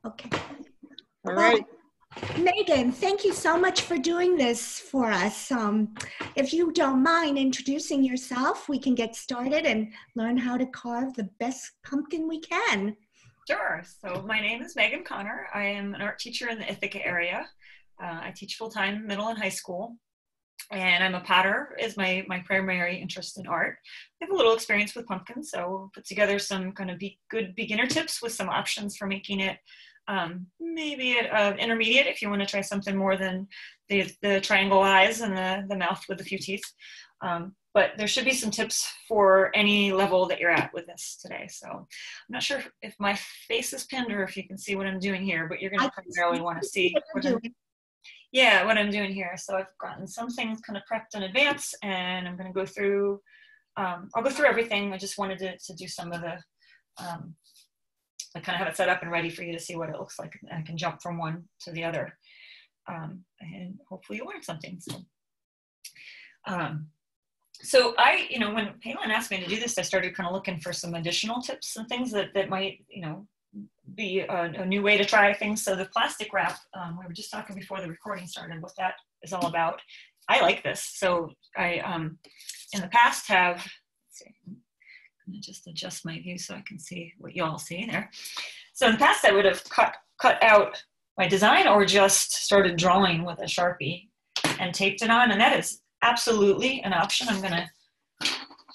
Okay. All right. Megan, thank you so much for doing this for us. If you don't mind introducing yourself, we can get started and learn how to carve the best pumpkin we can. Sure. So my name is Megan Connor. I am an art teacher in the Ithaca area. I teach full-time middle and high school. And I'm a potter is my primary interest in art. I have a little experience with pumpkins, so put together some kind of good beginner tips with some options for making it maybe intermediate if you want to try something more than the triangle eyes and the mouth with a few teeth. But there should be some tips for any level that you're at with this today. So I'm not sure if my face is pinned or if you can see what I'm doing here, but you're going to primarily want to see what I'm doing here. So I've gotten some things kind of prepped in advance, and I'm going to go through, I'll go through everything. I just wanted to do some of the, I kind of have it set up and ready for you to see what it looks like. And I can jump from one to the other, and hopefully you learn something. So when Palin asked me to do this, I started kind of looking for some additional tips and things that might, be a new way to try things. So the plastic wrap, we were just talking before the recording started what that is all about. I like this. So I, in the past have, let's see, I'm gonna just adjust my view so I can see what you all see there. So in the past I would have cut out my design or just started drawing with a Sharpie and taped it on, and that is absolutely an option. I'm gonna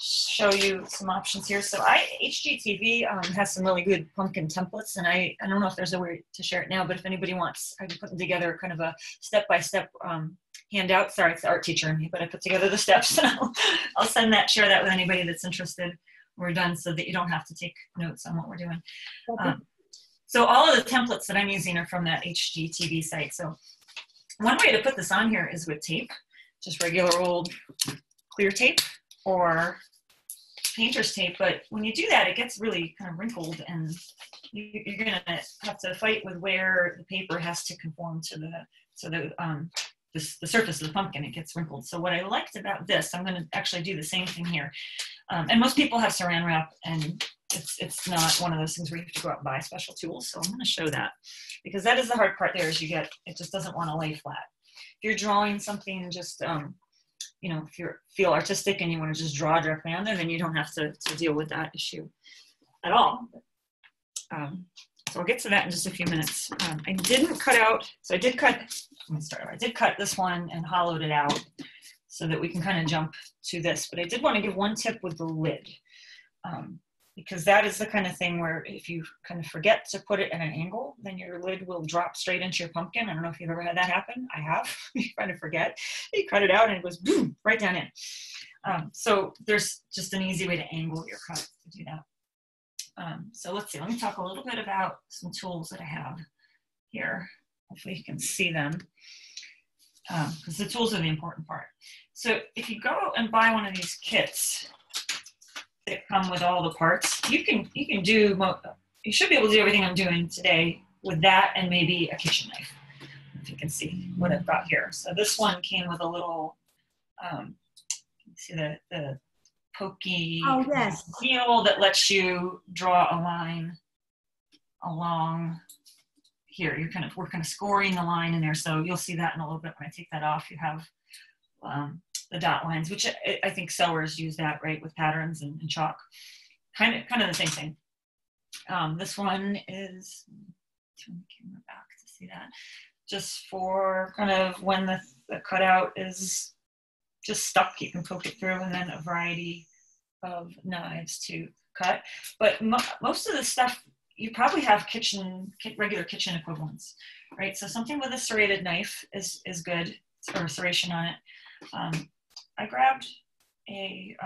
show you some options here. So HGTV has some really good pumpkin templates, and I don't know if there's a way to share it now, but if anybody wants, I can put together kind of a step-by-step handout. Sorry, it's the art teacher in me, but I put together the steps, and I'll share that with anybody that's interested when we're done, so that you don't have to take notes on what we're doing. Okay. So all of the templates that I'm using are from that HGTV site. So one way to put this on here is with tape, just regular old clear tape or painter's tape, but when you do that, it gets really kind of wrinkled, and you're gonna have to fight with where the paper has to conform to the surface of the pumpkin. It gets wrinkled. So what I liked about this, I'm gonna actually do the same thing here. And most people have Saran wrap, and it's not one of those things where you have to go out and buy special tools. So I'm gonna show that, because that is the hard part there, is it just doesn't want to lay flat. If you're drawing something just if you feel artistic and you want to just draw directly on there, then you don't have to deal with that issue at all. So I'll get to that in just a few minutes. I didn't cut out, so I did cut this one and hollowed it out so that we can kind of jump to this, but I did want to give one tip with the lid, because that is the kind of thing where if you kind of forget to put it at an angle, then your lid will drop straight into your pumpkin. I don't know if you've ever had that happen. I have. You kind of forget. You cut it out and it goes boom, right down in. So there's just an easy way to angle your cut to do that. So let's see. Let me talk a little bit about some tools that I have here. Hopefully you can see them, because the tools are the important part. So if you go and buy one of these kits that come with all the parts, you should be able to do everything I'm doing today with that and maybe a kitchen knife, if you can see what I've got here. So this one came with a little, see the pokey wheel that lets you draw a line along here. We're kind of scoring the line in there, so you'll see that in a little bit when I take that off. You have the dot lines, which I think sewers use that, right, with patterns and chalk. Kind of the same thing. This one is, turn the camera back to see that, just for kind of when the cutout is just stuck, you can poke it through, and then a variety of knives to cut. But most of the stuff, you probably have regular kitchen equivalents, right? So something with a serrated knife is good, or serration on it. I grabbed a,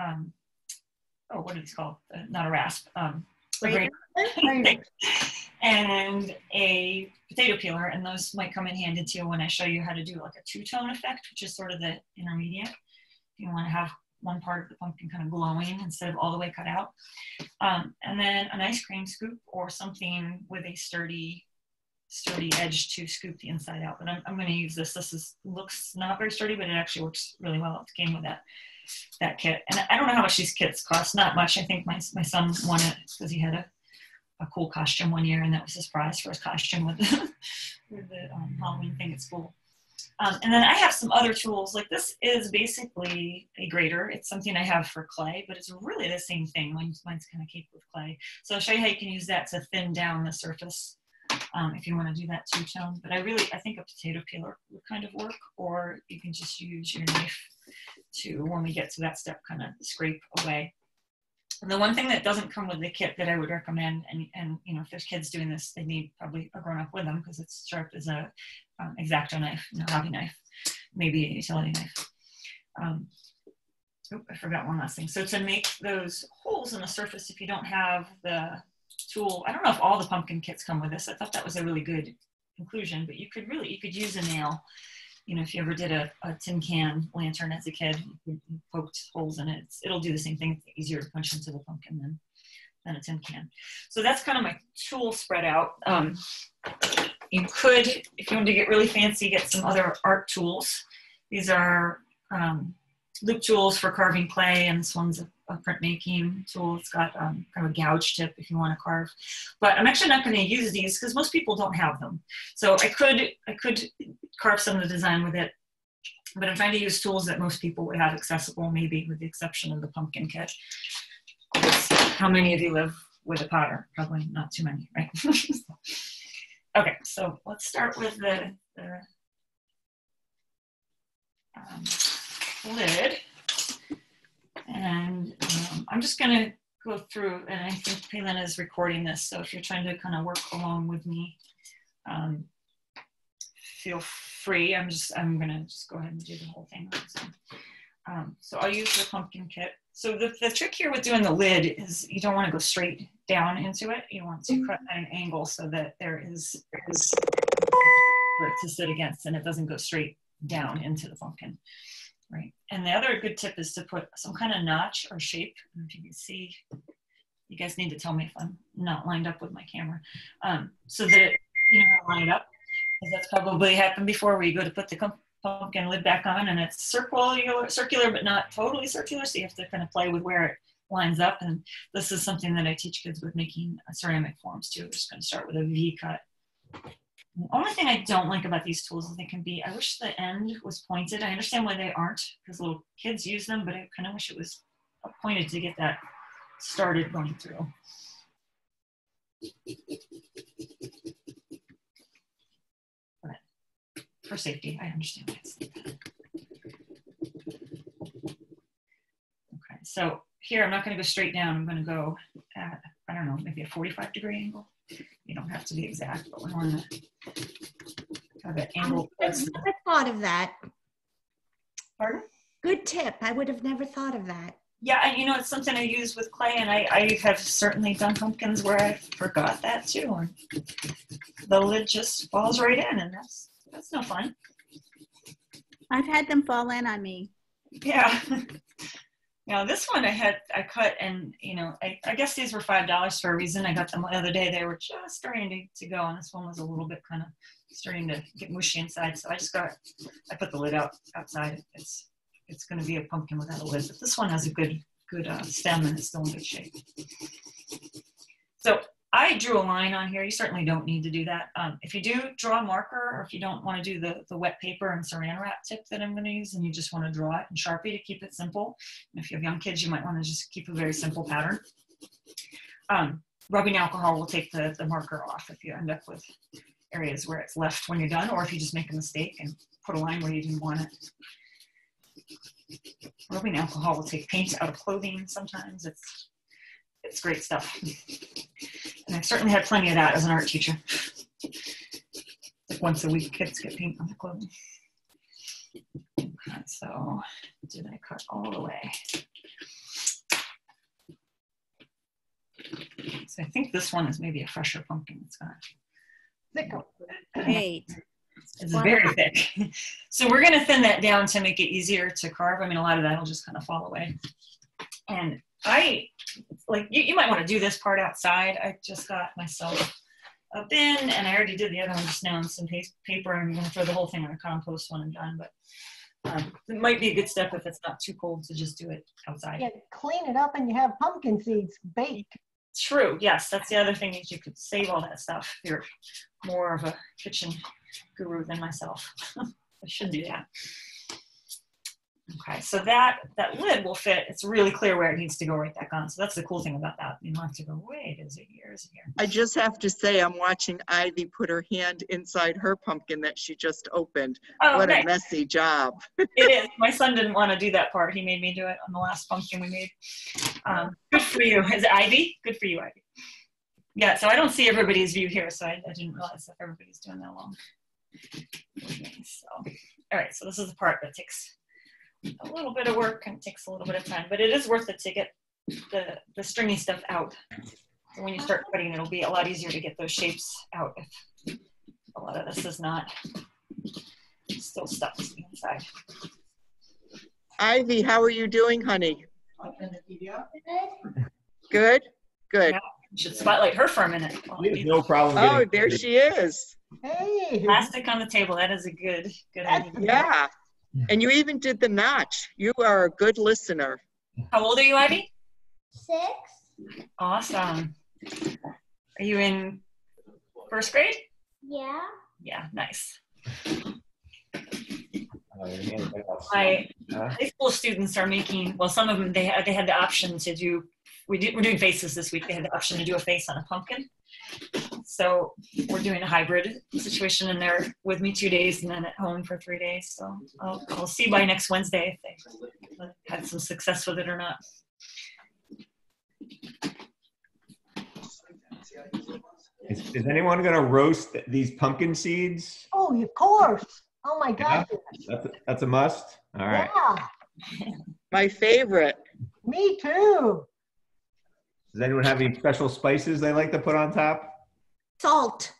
what are these called? Not a rasp, a grater. And a potato peeler, and those might come in handy too when I show you how to do like a two-tone effect, which is sort of the intermediate. You want to have one part of the pumpkin kind of glowing instead of all the way cut out. And then an ice cream scoop or something with a sturdy edge to scoop the inside out. But I'm going to use this. This looks not very sturdy, but it actually works really well. It came with that kit. And I don't know how much these kits cost. Not much. I think my son won it because he had a cool costume one year, and that was his prize for his costume with the, with the Halloween thing at school. And then I have some other tools. Like this is basically a grater. It's something I have for clay, but it's really the same thing. Mine's kind of caked with clay. So I'll show you how you can use that to thin down the surface if you want to do that two-tone. But I think a potato peeler would kind of work, or you can just use your knife to, when we get to that step, kind of scrape away. And the one thing that doesn't come with the kit that I would recommend, and you know, if there's kids doing this, they need probably a grown-up with them because it's sharp as a X-Acto knife, hobby knife, maybe a utility knife. I forgot one last thing. So to make those holes in the surface, if you don't have the tool, I don't know if all the pumpkin kits come with this. I thought that was a really good conclusion, but you could use a nail. You know, if you ever did a tin can lantern as a kid, you poked holes in it, it'll do the same thing. It's easier to punch into the pumpkin than a tin can. So that's kind of my tool spread out. You could, if you want to get really fancy, get some other art tools. These are loop tools for carving clay, and this one's a printmaking tool. It's got kind of a gouge tip if you want to carve. But I'm actually not going to use these because most people don't have them. So I could carve some of the design with it, but I'm trying to use tools that most people would have accessible, maybe with the exception of the pumpkin kit. How many of you live with a potter? Probably not too many, right? Okay, so let's start with the lid. And I'm just going to go through, and I think Palin is recording this, so if you're trying to kind of work along with me, feel free. I'm going to just go ahead and do the whole thing. So I'll use the pumpkin kit. So the trick here with doing the lid is you don't want to go straight down into it. You want to cut at an angle so that there is for it to sit against, and it doesn't go straight down into the pumpkin. Right. And the other good tip is to put some kind of notch or shape. I don't know if you can see, you guys need to tell me if I'm not lined up with my camera. So that you know how to line it up. Because that's probably happened before, where you go to put the pumpkin lid back on and it's circular, but not totally circular. So you have to kind of play with where it lines up. And this is something that I teach kids with making ceramic forms too. We're just going to start with a V cut. The only thing I don't like about these tools is they can be, I wish the end was pointed. I understand why they aren't, because little kids use them, but I kind of wish it was pointed to get that started going through. But for safety, I understand why it's like that. Okay, so here I'm not going to go straight down. I'm going to go at, I don't know, maybe a 45-degree angle. You don't have to be exact, but we want to have an angle. I never thought of that. Pardon? Good tip. I would have never thought of that. Yeah, and you know, it's something I use with clay, and I have certainly done pumpkins where I forgot that too. And the lid just falls right in, and that's no fun. I've had them fall in on me. Yeah. Now this one I cut, and you know, I guess these were $5 for a reason. I got them the other day. They were just starting to go, and this one was a little bit kind of starting to get mushy inside. So I put the lid outside. It's going to be a pumpkin without a lid, but this one has a good stem, and it's still in good shape. So I drew a line on here. You certainly don't need to do that. If you do draw a marker, or if you don't want to do the wet paper and saran wrap tip that I'm going to use, and you just want to draw it in Sharpie to keep it simple. And if you have young kids, you might want to just keep a very simple pattern. Rubbing alcohol will take the marker off if you end up with areas where it's left when you're done, or if you just make a mistake and put a line where you didn't want it. Rubbing alcohol will take paint out of clothing sometimes. It's great stuff. And I've certainly had plenty of that as an art teacher. Like once a week, kids get paint on their clothing. Okay, so did I cut all the way? So I think this one is maybe a fresher pumpkin. It's got thicker. Great. It's very thick. So we're going to thin that down to make it easier to carve. I mean, a lot of that will just kind of fall away. And you might want to do this part outside. I just got myself a bin, and I already did the other one just now on some paper. I'm going to throw the whole thing on a compost when I'm done, but it might be a good step if it's not too cold to just do it outside. Yeah, clean it up and you have pumpkin seeds baked. True, yes, that's the other thing is you could save all that stuff. You're more of a kitchen guru than myself. I should do that. Okay, so that lid will fit. It's really clear where it needs to go right back on. So that's the cool thing about that. You don't have to go, wait, is it here? Is it here? I just have to say, I'm watching Ivy put her hand inside her pumpkin that she just opened. Oh, What nice. a messy job. It is. My son didn't want to do that part. He made me do it on the last pumpkin we made. Good for you. Is it Ivy? Good for you, Ivy. Yeah, so I don't see everybody's view here, so I didn't realize that everybody's doing that along. So, all right, so this is the part that takes a little bit of work and takes a little bit of time, but it is worth it to get the stringy stuff out. So when you start cutting, it'll be a lot easier to get those shapes out if a lot of this is not still stuck inside. Ivy, how are you doing, honey? Good. Good? Good. Yeah, you should spotlight her for a minute. No problem. Oh, getting- there she is. Hey. Plastic on the table, that is a good idea. Yeah. And you even did the notch. You are a good listener. How old are you, Ivy? 6. Awesome. Are you in first grade? Yeah. Yeah, nice. Oh, your hand's like all My Huh? high school students are making, well, some of them, they had the option to do, we're doing faces this week. They had the option to do a face on a pumpkin. So we're doing a hybrid situation, and they're with me 2 days and then at home for 3 days. So I'll see by next Wednesday if they had some success with it or not. Is anyone going to roast these pumpkin seeds? Oh, of course. Oh my gosh. That's a must. All right. Yeah, My favorite. me too. Does anyone have any special spices they like to put on top? Salt.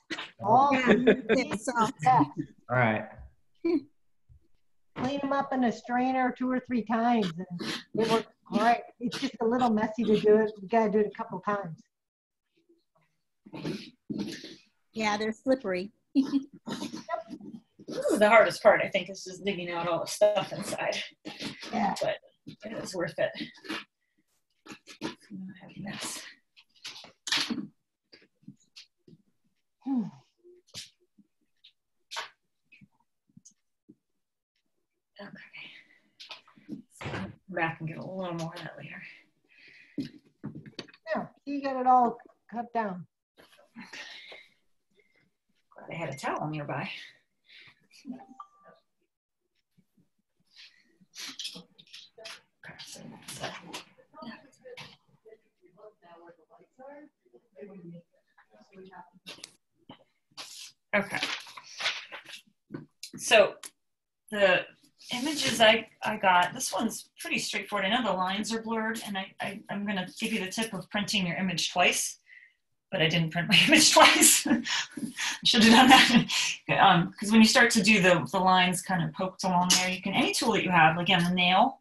Oh, So, yeah. All right. Clean them up in a strainer 2 or 3 times and it works great. It's just a little messy to do it. You gotta do it a couple times. yeah, they're slippery. This is the hardest part, I think, is just digging out all the stuff inside. Yeah. But it is worth it. Not have a mess. Okay. So I'll come back and get a little more of that later. Yeah, you got it all cut down. Glad I had a towel nearby. Okay, so that's that. Okay. So the images I got, this one's pretty straightforward. I know the lines are blurred, and I'm going to give you the tip of printing your image twice, but I didn't print my image twice. I should have done that. Because when you start to do the lines kind of poked along there, you can, any tool that you have, again, the nail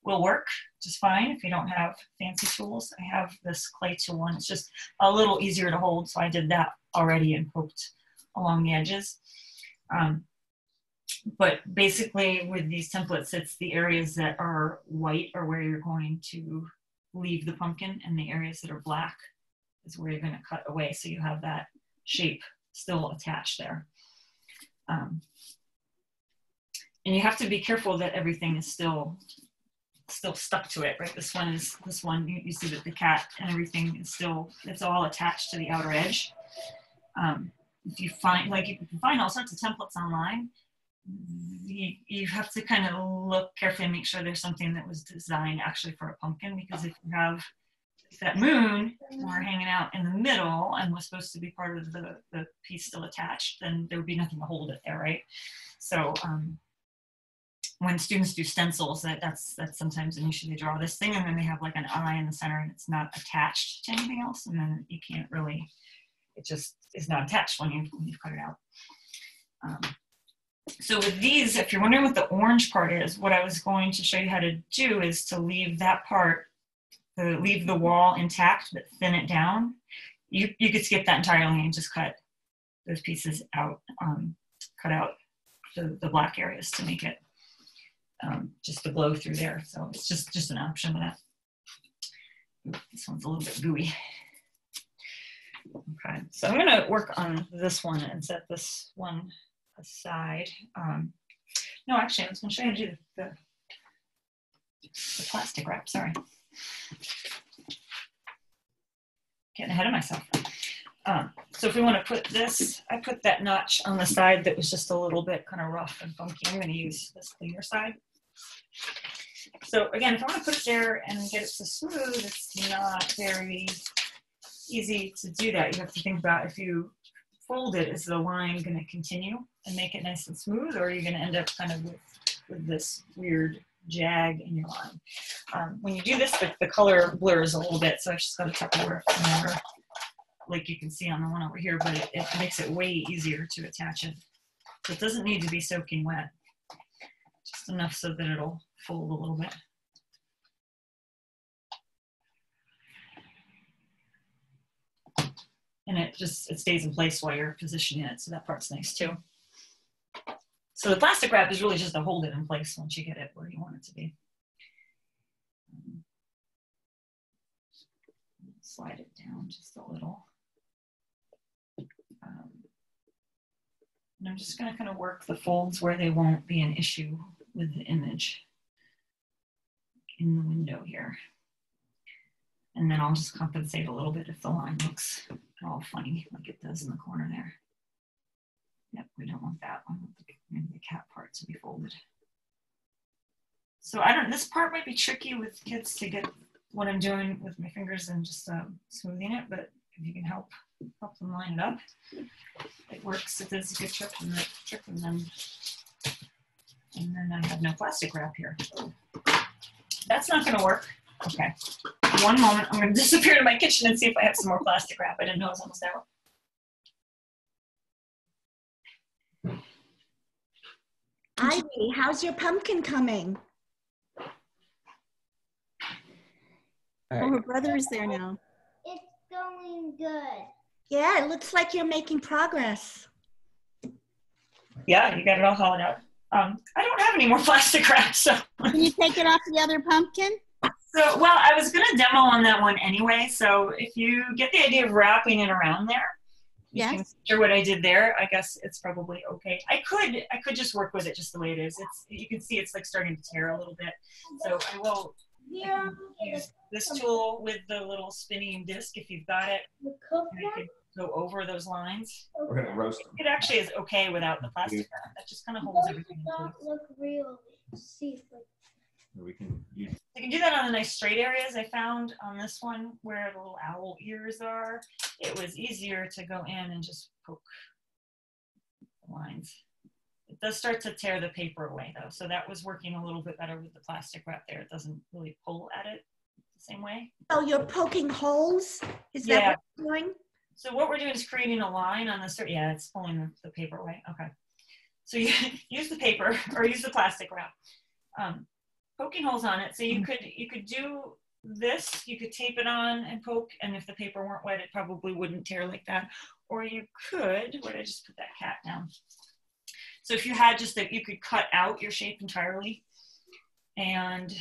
will work just fine if you don't have fancy tools. I have this clay tool, and it's just a little easier to hold, so I did that already and poked along the edges. But basically with these templates, it's the areas that are white are where you're going to leave the pumpkin, and the areas that are black is where you're going to cut away, so you have that shape still attached there. And you have to be careful that everything is still stuck to it, right? This one you see that the cat and everything is still, it's all attached to the outer edge. If you find, like, you can find all sorts of templates online, you have to kind of look carefully and make sure there's something that was designed actually for a pumpkin, because if you have that moon or hanging out in the middle and was supposed to be part of the piece still attached, then there would be nothing to hold it there, right? So when students do stencils, that's sometimes an issue. They draw this thing and then they have like an eye in the center and it's not attached to anything else, and then you can't really, it just is not attached when you cut it out. So with these, if you're wondering what the orange part is, what I was going to show you how to do is to leave that part, leave the wall intact but thin it down. You could skip that entirely and just cut those pieces out, cut out the black areas to make it just to blow through there. So it's just an option of that. This one's a little bit gooey. Okay, so I'm gonna work on this one and set this one aside. No, actually, I was gonna show you how to do the plastic wrap, sorry. Getting ahead of myself. So if we want to put this, I put that notch on the side that was just a little bit kind of rough and funky. I'm going to use this cleaner side. So again, if I want to put it there and get it to smooth, it's not very easy to do that. You have to think about if you fold it, is the line going to continue and make it nice and smooth, or are you going to end up kind of with this weird jag in your line? When you do this, the color blurs a little bit, so I just got a Tupperware mirror, like you can see on the one over here, but it makes it way easier to attach it. So it doesn't need to be soaking wet, just enough so that it'll fold a little bit. And it stays in place while you're positioning it, so that part's nice too. So the plastic wrap is really just to hold it in place once you get it where you want it to be. Slide it down just a little. And I'm just going to kind of work the folds where they won't be an issue with the image in the window here. And then I'll just compensate a little bit if the line looks all funny like it does in the corner there. Yep, we don't want that one. Maybe the cat part to be folded. So this part might be tricky with kids to get what I'm doing with my fingers and just smoothing it, but if you can help them line it up, it works. It does a good trick, and then I have no plastic wrap here. Oh, that's not going to work. Okay, one moment. I'm going to disappear to my kitchen and see if I have some more plastic wrap. I didn't know it was almost out. Ivy, how's your pumpkin coming? Oh, her brother is there now. It's going good. Yeah, it looks like you're making progress. Yeah, you got it all hollowed out. I don't have any more plastic wrap, so. Can you take it off the other pumpkin? So, well, I was gonna demo on that one anyway, so if you get the idea of wrapping it around there, you can consider what I did there. I guess it's probably okay. I could just work with it just the way it is. You can see it's like starting to tear a little bit. So I will use this tool with the little spinning disc if you've got it. And I could go over those lines. We're gonna roast them. It actually is okay without the plastic wrap. That just kind of holds everything in place. Look real. See, We can use. You can do that on the nice straight areas. I found on this one where the little owl ears are, it was easier to go in and just poke the lines. It does start to tear the paper away though, so that was working a little bit better with the plastic wrap there. It doesn't really pull at it the same way. So you're poking holes? Is that what you're doing? So what we're doing is creating a line on this. Yeah, it's pulling the paper away. Okay. So you use the paper or use the plastic wrap. Poking holes on it. So you could do this, you could tape it on and poke, and if the paper weren't wet, it probably wouldn't tear like that. Or you could, where did I just put that cat down? So if you had just that, you could cut out your shape entirely and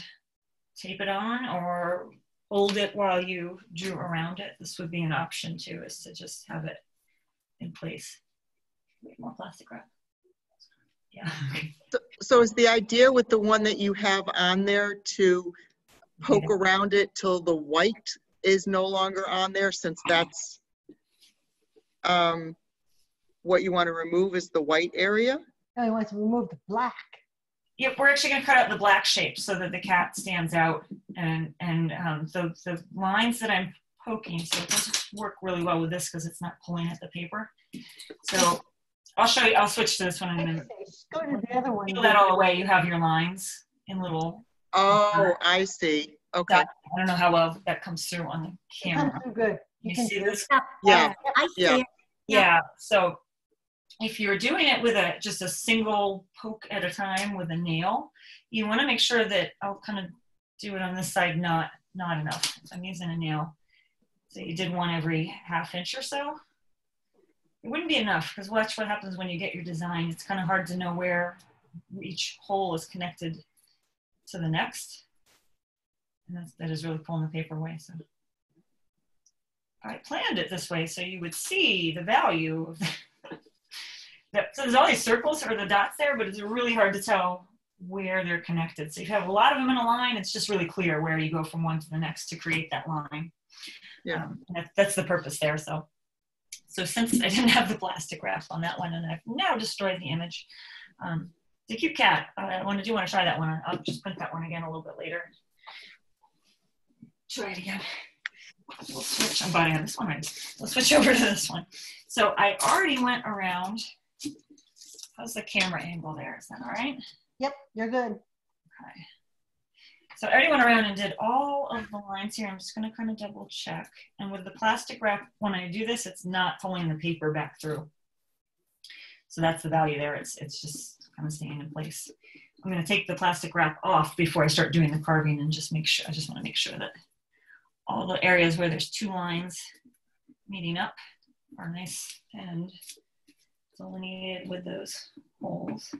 tape it on, or hold it while you drew around it. This would be an option too, is to just have it in place. More plastic wrap. Yeah. So is the idea with the one that you have on there to poke around it till the white is no longer on there, since that's what you want to remove is the white area? No, he wants to remove the black. Yep, we're actually going to cut out the black shape so that the cat stands out, and the lines that I'm poking, so it doesn't work really well with this because it's not pulling at the paper. So I'll show you. I'll switch to this one in a minute. Go to the other one. Peel that all away. You have your lines in little. Oh, I see. Okay. I don't know how well that comes through on the It comes camera. through good. You see this? Yeah. I see Yeah. it. Yeah. So if you're doing it with just a single poke at a time with a nail, you want to make sure that I'll kind of do it on this side, not enough. I'm using a nail. So you did one every ½ inch or so. It wouldn't be enough, because watch what happens when you get your design. It's kind of hard to know where each hole is connected to the next. And that is really pulling the paper away. So I planned it this way so you would see the value of that. So there's all these circles or the dots there, but it's really hard to tell where they're connected. So if you have a lot of them in a line, it's just really clear where you go from one to the next to create that line. Yeah. That's the purpose there. So since I didn't have the plastic wrap on that one, and I've now destroyed the image, the cute cat, I want to try that one. I'll just print that one again a little bit later. Try it again. We'll switch. I'm glad I have this one right. We'll switch over to this one. So I already went around. How's the camera angle there? Is that all right? Yep, you're good. Okay. So I already went around and did all of the lines here. I'm just going to kind of double check. And with the plastic wrap, when I do this, it's not pulling the paper back through. So that's the value there. It's just kind of staying in place. I'm going to take the plastic wrap off before I start doing the carving and just make sure. I just want to make sure that all the areas where there's two lines meeting up are nice and delineated with those holes.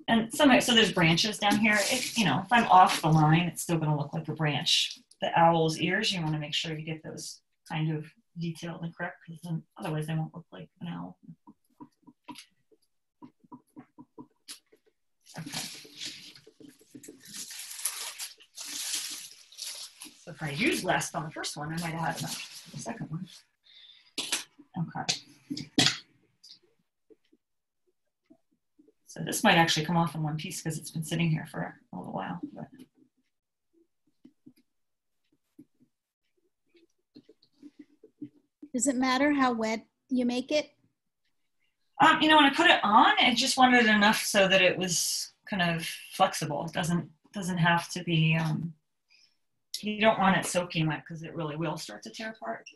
And so there's branches down here. If I'm off the line, it's still going to look like a branch. The owl's ears, you want to make sure you get those kind of detailed and correct, because then otherwise they won't look like an owl. Okay. So if I used less on the first one, I might have had enough for the second one. Okay. So this might actually come off in one piece because it's been sitting here for a little while. But. Does it matter how wet you make it? When I put it on, I just wanted it enough so that it was kind of flexible. It doesn't have to be. You don't want it soaking wet because it really will start to tear apart.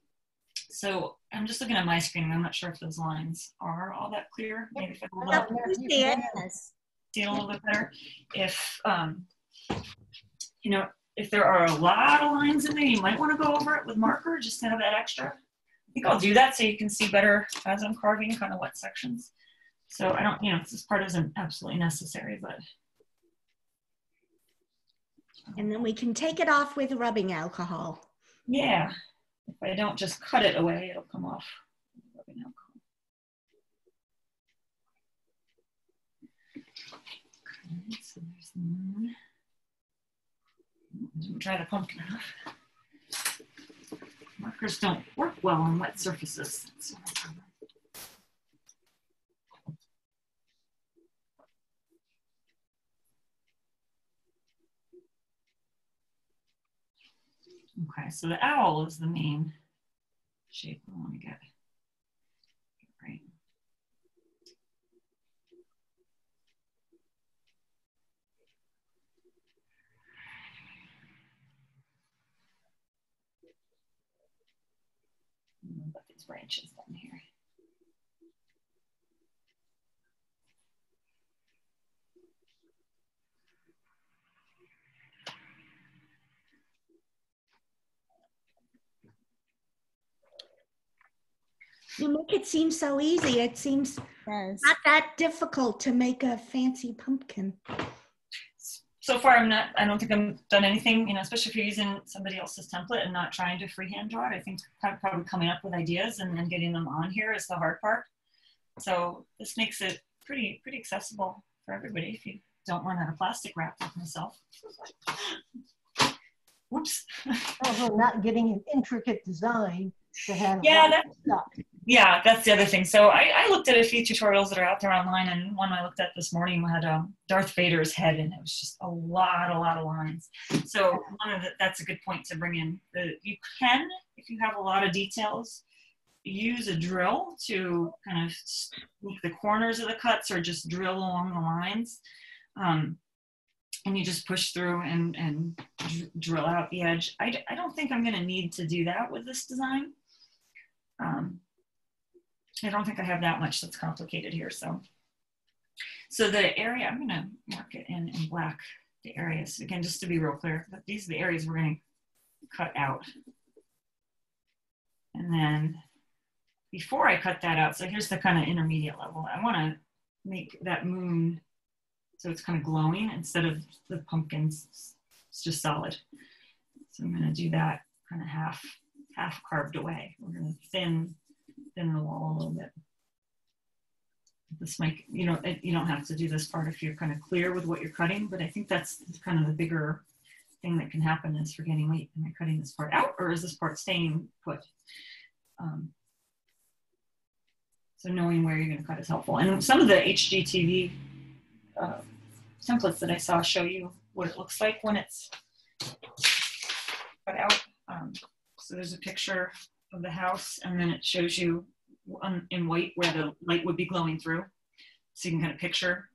So I'm just looking at my screen. I'm not sure if those lines are all that clear. Maybe if I hold up, See it? see it a little bit better. If if there are a lot of lines in there, you might want to go over it with marker just to have that extra. I think I'll do that so you can see better as I'm carving kind of what sections. So I don't, this part isn't absolutely necessary, but. And then we can take it off with rubbing alcohol. Yeah. If I don't just cut it away, it'll come off. Rubbing alcohol. Okay, so there's the moon. Didn't try the pumpkin enough. Markers don't work well on wet surfaces. That's no problem. Okay, so the owl is the main shape I want to get right. Put these branches down here. You make it seem so easy. It seems Yes. not that difficult to make a fancy pumpkin. So far, I don't think I've done anything, especially if you're using somebody else's template and not trying to freehand draw it. I think probably coming up with ideas and then getting them on here is the hard part. So this makes it pretty accessible for everybody if you don't run out of plastic wrap like myself. Whoops. Also, not getting an intricate design to have. Yeah, stuff. Yeah, that's the other thing. So I looked at a few tutorials that are out there online, and one I looked at this morning had Darth Vader's head, and it was just a lot of lines. So that's a good point to bring in. You can, if you have a lot of details, use a drill to kind of make the corners of the cuts or just drill along the lines. And you just push through and drill out the edge. I don't think I'm going to need to do that with this design. I don't think I have that much that's complicated here. So the area, I'm going to mark it in black, the areas. Again, just to be real clear, but these are the areas we're going to cut out. And then before I cut that out, so here's the kind of intermediate level. I want to make that moon so it's kind of glowing instead of the pumpkins. It's just solid. So I'm going to do that kind of half half carved away. We're going to thin the wall a little bit. This might, you don't have to do this part if you're kind of clear with what you're cutting, but I think that's kind of the bigger thing that can happen is forgetting, wait, am I cutting this part out or is this part staying put? So knowing where you're going to cut is helpful. And some of the HGTV templates that I saw show you what it looks like when it's cut out. So there's a picture of the house and then it shows you in white where the light would be glowing through. So you can kind of picture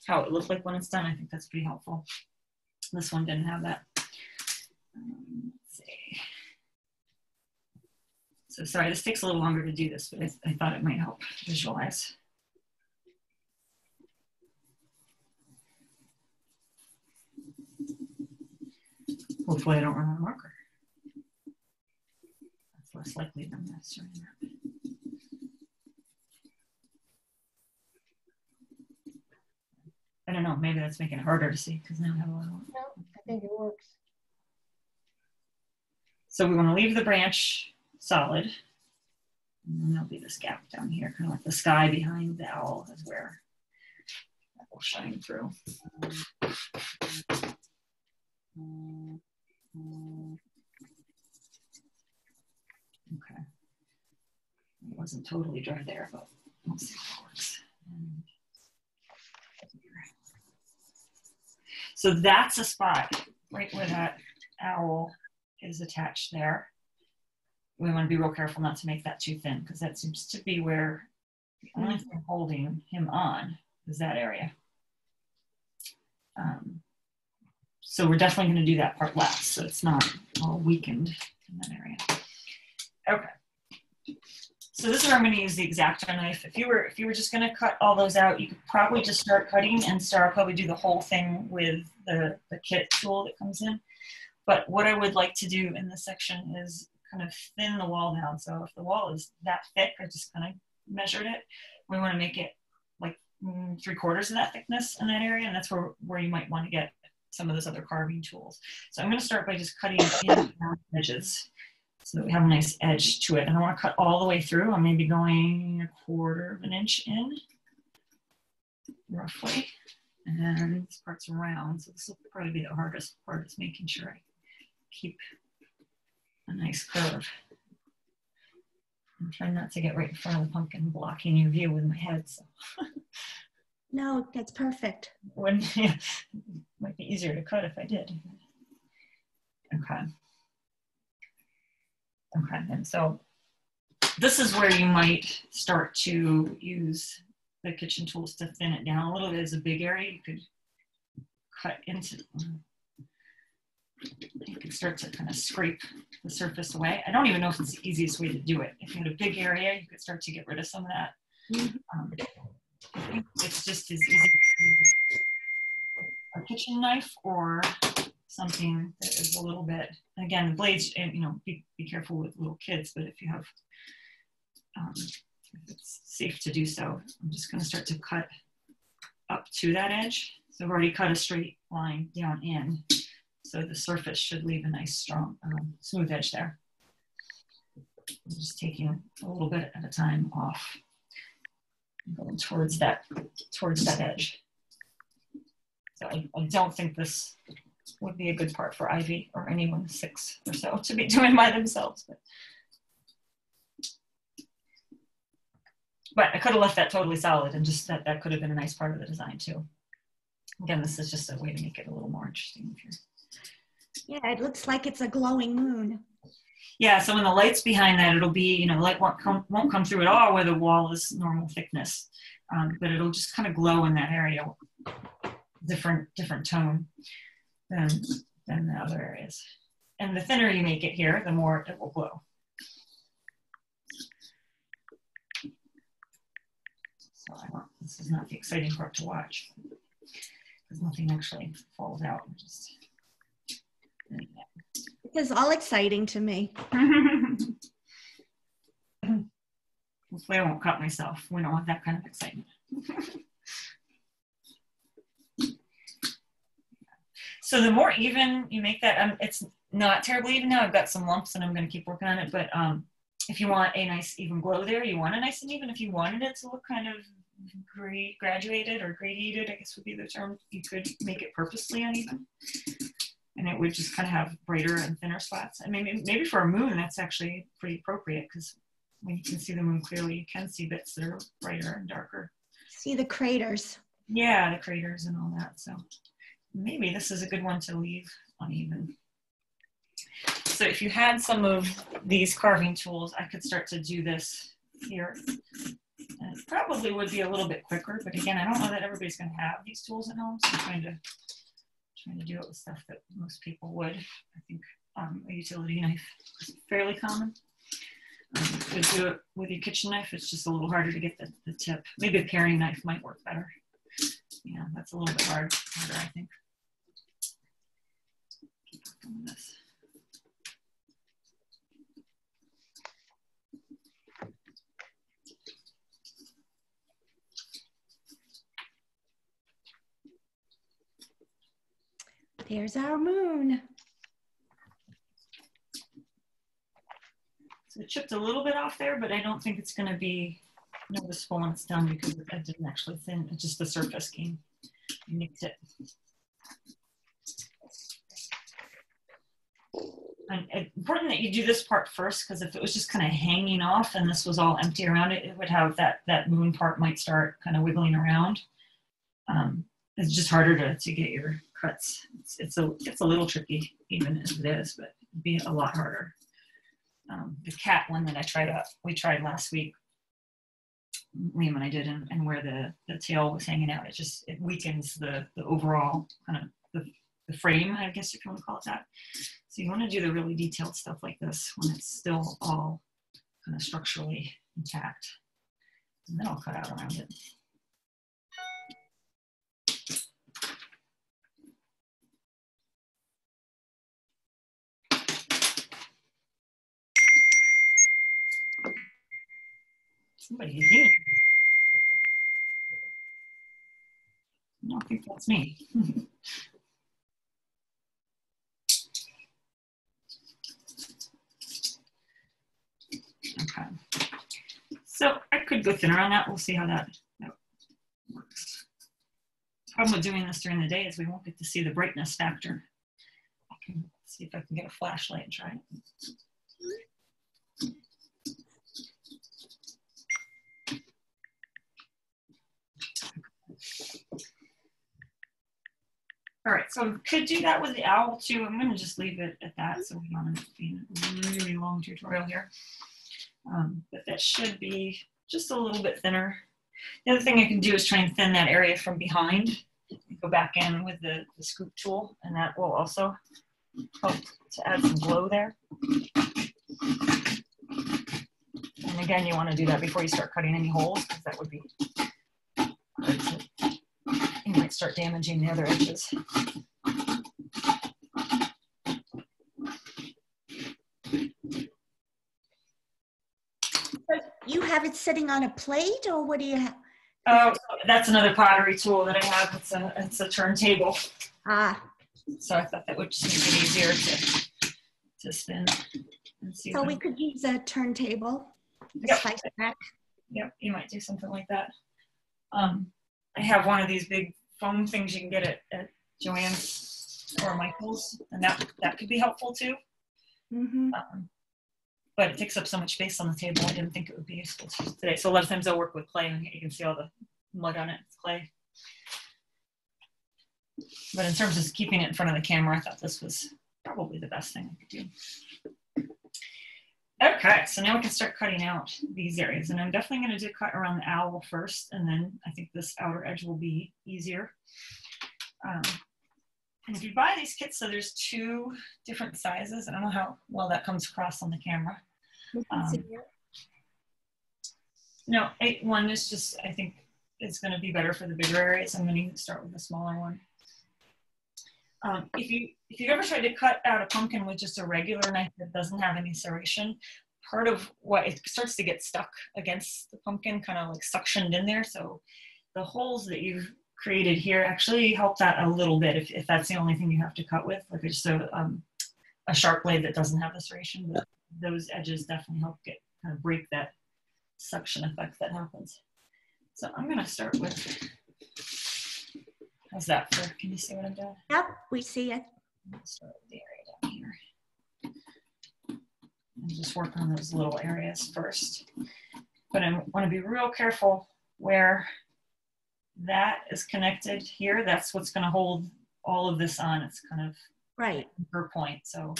how it looked like when it's done. I think that's pretty helpful. This one didn't have that. Let's see. So sorry, this takes a little longer to do this, but I thought it might help visualize. Hopefully I don't run out of marker. That's less likely than this. I don't know, maybe that's making it harder to see because now I have a little. No, I think it works. So we want to leave the branch solid. And then there'll be this gap down here, kind of like the sky behind the owl is where that will shine through. Okay. It wasn't totally dry there, but we'll see how it works. So that's a spot right where that owl is attached there. We want to be real careful not to make that too thin because that seems to be where the only thing holding him on is that area. So we're definitely going to do that part last so it's not all weakened in that area. Okay. So this is where I'm going to use the X-Acto knife. If you were just going to cut all those out, you could probably just start cutting and probably do the whole thing with the kit tool that comes in. But what I would like to do in this section is kind of thin the wall down. So if the wall is that thick, I just kind of measured it. We want to make it like 3/4 of that thickness in that area, and that's where you might want to get some of those other carving tools. So I'm going to start by just cutting in the edges so that we have a nice edge to it. And I want to cut all the way through. I'm maybe going 1/4 of an inch in, roughly. And this part's round, so this will probably be the hardest part, is making sure I keep a nice curve. I'm trying not to get right in front of the pumpkin, blocking your view with my head. So. No, that's perfect. Yeah, might be easier to cut if I did. Okay. Okay, and so this is where you might start to use the kitchen tools to thin it down a little bit. As a big area, you could cut into, you could start to kind of scrape the surface away. I don't even know if it's the easiest way to do it. If you had a big area, you could start to get rid of some of that. I think it's just as easy to use a kitchen knife or something that is a little bit, again, the blades, you know, be careful with little kids, but if you have, if it's safe to do so, I'm just going to start to cut up to that edge. So I've already cut a straight line down in, so the surface should leave a nice, strong, smooth edge there. I'm just taking a little bit at a time off, going towards that edge. So I don't think this would be a good part for Ivy or anyone 6 or so to be doing by themselves. But I could have left that totally solid, and just that could have been a nice part of the design too. Again, this is just a way to make it a little more interesting. Yeah, it looks like it's a glowing moon. Yeah, so when the light's behind that, it'll be, you know, light won't come through at all where the wall is normal thickness, but it'll just kind of glow in that area, different tone than the other areas. And the thinner you make it here, the more it will glow. So this is not the exciting part to watch, because nothing actually falls out. It is all exciting to me. Hopefully I won't cut myself. We don't want that kind of excitement. So the more even you make that, it's not terribly even now. I've got some lumps and I'm going to keep working on it. But if you want a nice even glow there, you want a nice and even. If you wanted it to look kind of graduated or gradiated, I guess would be the term, you could make it purposely uneven. And it would just kind of have brighter and thinner spots. I mean, maybe for a moon, that's actually pretty appropriate because when you can see the moon clearly, you can see bits that are brighter and darker. See the craters. Yeah, the craters and all that. So maybe this is a good one to leave uneven. So if you had some of these carving tools, I could start to do this here. And it probably would be a little bit quicker, but again, I don't know that everybody's going to have these tools at home, so I'm trying to do it with stuff that most people would. I think a utility knife is fairly common. You could do it with your kitchen knife. It's just a little harder to get the tip. Maybe a paring knife might work better. Yeah, that's a little bit harder, I think. Keep working on this. There's our moon. So it chipped a little bit off there, but I don't think it's going to be noticeable when it's done because it didn't actually thin. It's just the surface came. You nicked it. And it's important that you do this part first because if it was just kind of hanging off and this was all empty around it, it would have that moon part might start kind of wiggling around. It's just harder to get your cuts. It's a little tricky even as it is, but it'd be a lot harder. The cat one that we tried last week, Liam and I did, and where the tail was hanging out, it weakens the overall kind of the frame, I guess if you want to call it that. So you want to do the really detailed stuff like this when it's still all kind of structurally intact. And then I'll cut out around it. Somebody is here. I don't think that's me. Okay. So I could go thinner on that. We'll see how that works. The problem with doing this during the day is we won't get to see the brightness factor. I can see if I can get a flashlight and try it. All right, so we could do that with the owl too. I'm going to just leave it at that so we don't end up being a really long tutorial here. But that should be just a little bit thinner. The other thing I can do is try and thin that area from behind. Go back in with the scoop tool, and that will also help to add some glow there. And again, you want to do that before you start cutting any holes, because that would be hard to, you might start damaging the other edges. You have it sitting on a plate, or what do you have? Oh, that's another pottery tool that I have. It's a turntable. Ah. So I thought that would just make it easier to spin. And see So we could use a turntable. Yep. Spice rack. Yep, you might do something like that. I have one of these big foam things you can get at Joann's or Michael's, and that could be helpful too. Mm-hmm. But it takes up so much space on the table, I didn't think it would be useful today. So a lot of times I'll work with clay, and you can see all the mud on it. It's clay. But in terms of keeping it in front of the camera, I thought this was probably the best thing I could do. Okay, so now we can start cutting out these areas. And I'm definitely going to cut around the owl first, and then I think this outer edge will be easier. And if you buy these kits, so there's 2 different sizes. I don't know how well that comes across on the camera. No, 8-1 is just, I think it's going to be better for the bigger areas. I'm going to start with the smaller one. If you ever tried to cut out a pumpkin with just a regular knife that doesn't have any serration, part of what it starts to get stuck against the pumpkin, kind of like suctioned in there. So the holes that you've created here actually help that a little bit if that's the only thing you have to cut with, like just a a sharp blade that doesn't have the serration, but those edges definitely help kind of break that suction effect that happens. So I'm going to start with, how's that for, can you see what I'm doing? Yep, we see it. Start with the area down here. And just work on those little areas first. But I want to be real careful where that is connected here. That's what's going to hold all of this on. It's kind of Right. her point. So,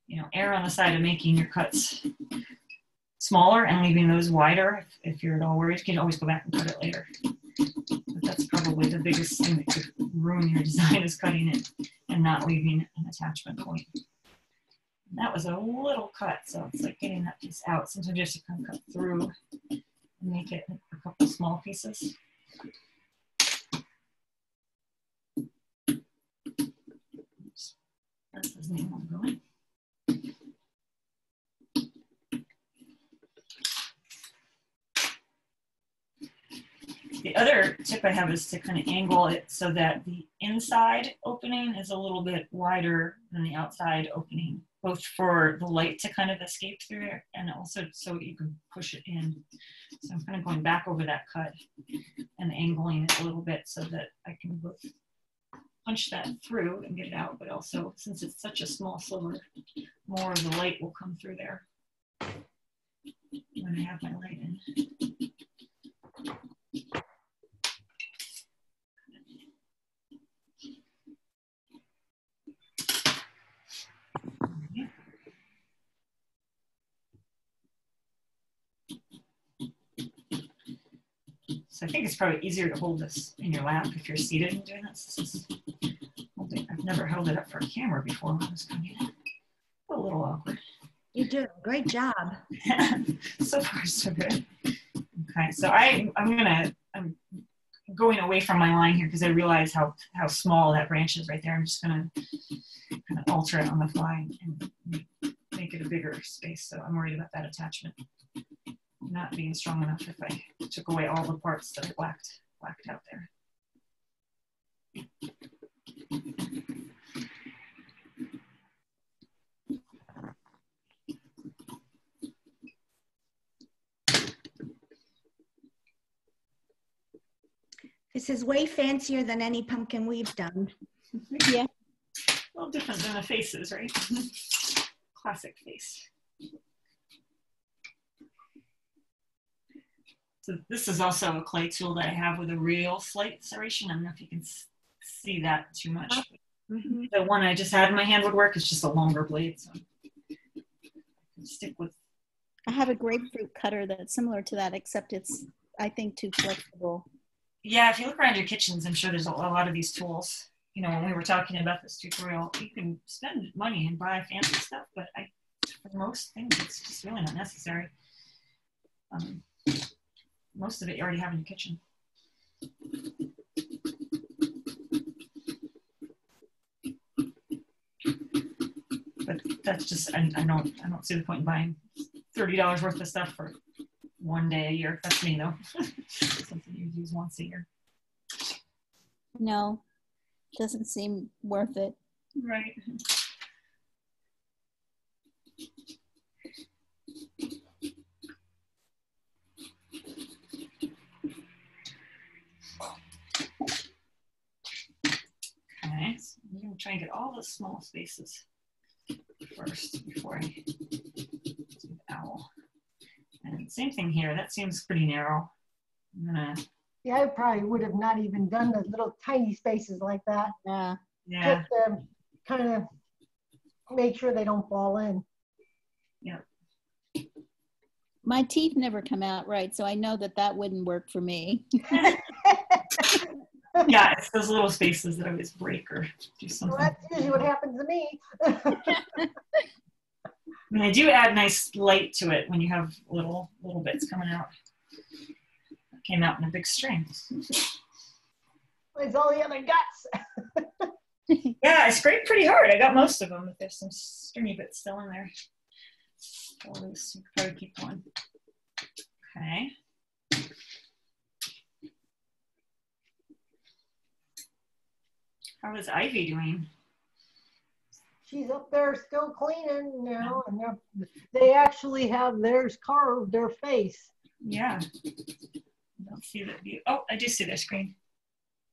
you know, err on the side of making your cuts smaller and leaving those wider. If you're at all worried, you can always go back and cut it later. But that's probably the biggest thing that could ruin your design, is cutting it and not leaving an attachment point. And that was a little cut, so it's like getting that piece out. Sometimes you have to kind of cut through and make it a couple small pieces. Oops. That doesn't even want to go in. The other tip I have is to kind of angle it so that the inside opening is a little bit wider than the outside opening, both for the light to kind of escape through there and also so you can push it in. So I'm kind of going back over that cut and angling it a little bit so that I can both punch that through and get it out, but also, since it's such a small sliver, more of the light will come through there when I have my light in. So I think it's probably easier to hold this in your lap if you're seated and doing this. I've never held it up for a camera before when I was coming in. A little awkward. You do a great job. So far, so good. Okay, so I'm going away from my line here because I realize how small that branch is right there. I'm just gonna kind of alter it on the fly and make it a bigger space. So I'm worried about that attachment not being strong enough if I took away all the parts that I blacked out there. This is way fancier than any pumpkin we've done. Yeah. A little different than the faces, right? Classic face. So this is also a clay tool that I have with a real slight serration. I don't know if you can see that too much. Mm-hmm. The one I just had in my hand would work. It's just a longer blade. So I can stick with. I have a grapefruit cutter that's similar to that, except it's, I think, too flexible. Yeah, if you look around your kitchens, I'm sure there's a lot of these tools. You know, when we were talking about this tutorial, you can spend money and buy fancy stuff, but for most things, it's just really not necessary. Most of it you already have in your kitchen. But that's just, I don't see the point in buying $30 worth of stuff for one day a year. That's me though. Something you use once a year. No, doesn't seem worth it. Right. Okay, so I'm going to try and get all the small spaces first before I do the owl. And same thing here, that seems pretty narrow. I'm gonna. Yeah, I probably would have not even done the little tiny spaces like that. Yeah. Yeah. Just kind of make sure they don't fall in. Yeah. My teeth never come out right, so I know that wouldn't work for me. Yeah, it's those little spaces that always break or do something. Well, that's usually what happens to me. I mean, I do add nice light to it when you have little bits coming out. It came out in a big string. It's all the other guts. Yeah, I scraped pretty hard. I got most of them, but there's some stringy bits still in there. All loose. You could probably keep going. Okay. How is Ivy doing? she's up there still cleaning, you know, and they actually have theirs carved, their face. Yeah. I don't see the view. Oh, I do see their screen.